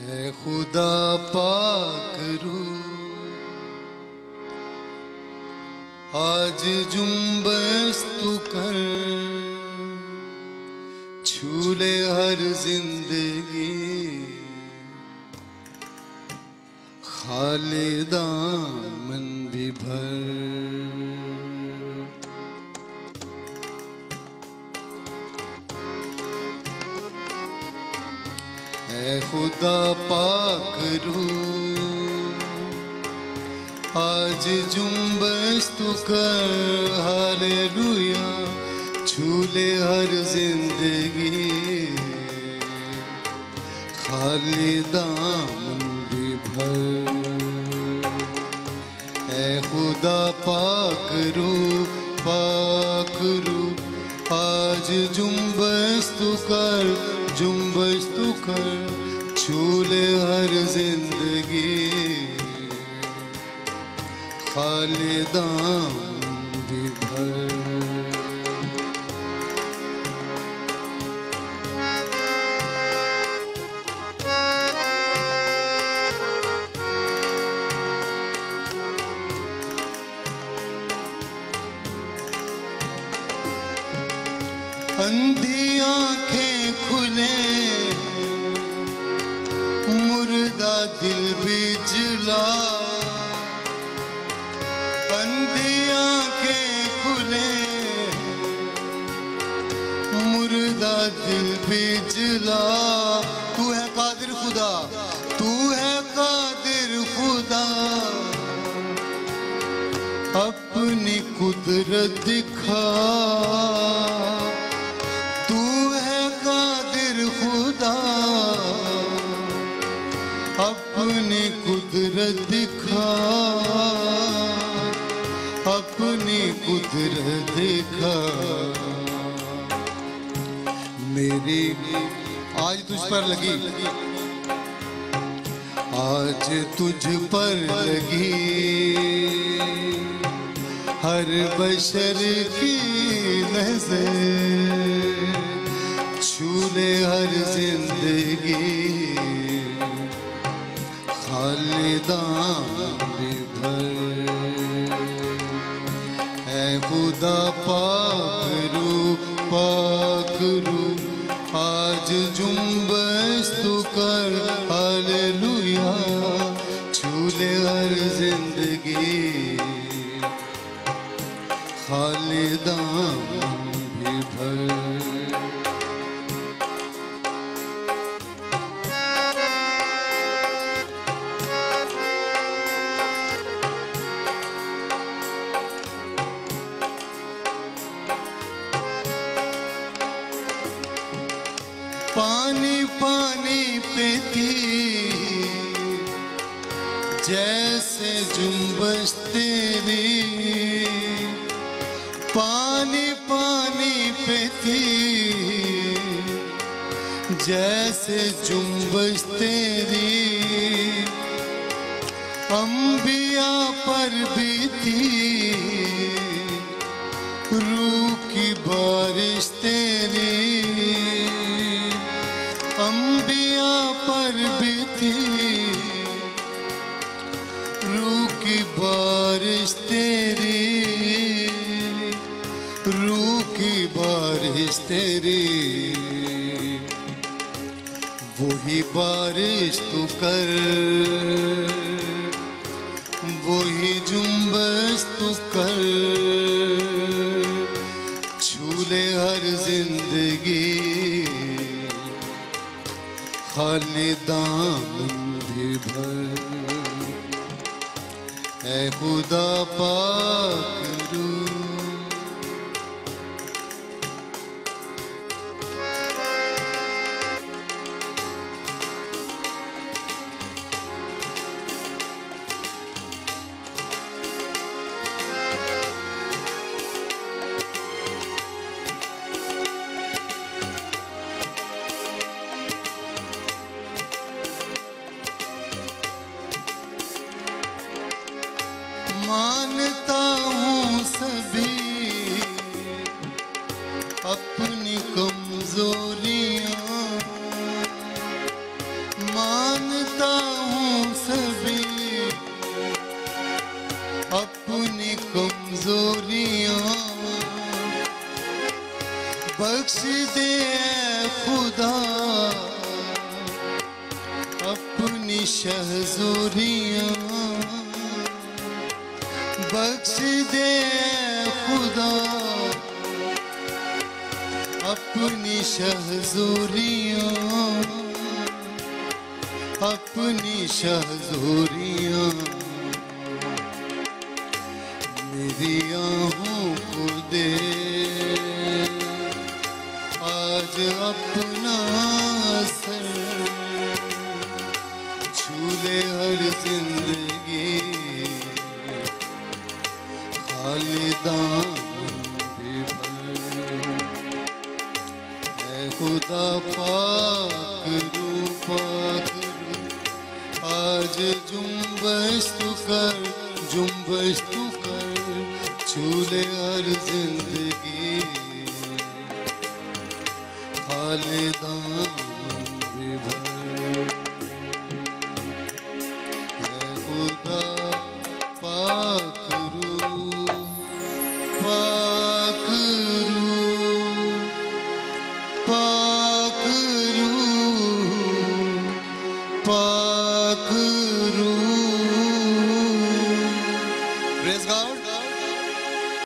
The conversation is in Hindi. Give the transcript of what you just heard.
है खुदा पाक रूह आज जुम्बश तू कर, छूले हर जिंदगी खाले दामन भी भर। है खुदा पाक रूह आज जुम्बश तू कर, हालेलुया छूले हर जिंदगी खाली दामन भी भर। है खुदा पाक रूह आज जुम्बश तू कर, जुम्बश तू कर, छूले हर जिंदगी खाली दामन भी भर। अंधी आंखें खुले मुर्दा दिल भी जला, अंधी आंखें खुले मुर्दा दिल भी जला। तू है कादिर खुदा, तू है कादिर खुदा, अपनी कुदरत दिखा। अपनी कुदरत दिखा, अपनी कुदरत दिखा। मेरी आज तुझ पर लगी, आज तुझ पर लगी हर बशर की नजर, छूले हर जिंदगी खाली दामन भी भर। है खुदा पाक रूह आज जुम्बश तू कर, हालेलुया छूले हर जिंदगी खाली दामन भी भर। पानी पानी पे थी जैसे जुम्बश तेरी, पानी पानी पे थी जैसे जुम्बश तेरी। अंबिया पर भी थी रूह की बारिश तेरी, अंबिया पर भी थी रूह की बारिश तेरी, रूह की बारिश तेरी। वही बारिश तू कर, वही जुम्बश तू कर, छूले हर जिंदगी खाली दामन भी भर। है खुदा पाक रूह मानता हूँ सभी अपनी कमजोरियाँ, मान बख्शता हूँ सभी अपनी कमजोरियां, बख्श दे खुदा अपनी शहज़ोरियां, बख्श दे खुदा अपनी शहज़ोरियां, अपनी शहज़ोरियां। मेरी आहों को दे आज अपना सर, झूले हर जिंदगी खालिदान भी भर। ऐ खुदा पाक रू पाक रू, आज जुम्बश तू कर, जुम्बश तू कर, झूले हर जिंदगी खालिदान भी भर। ऐ खुदा पाक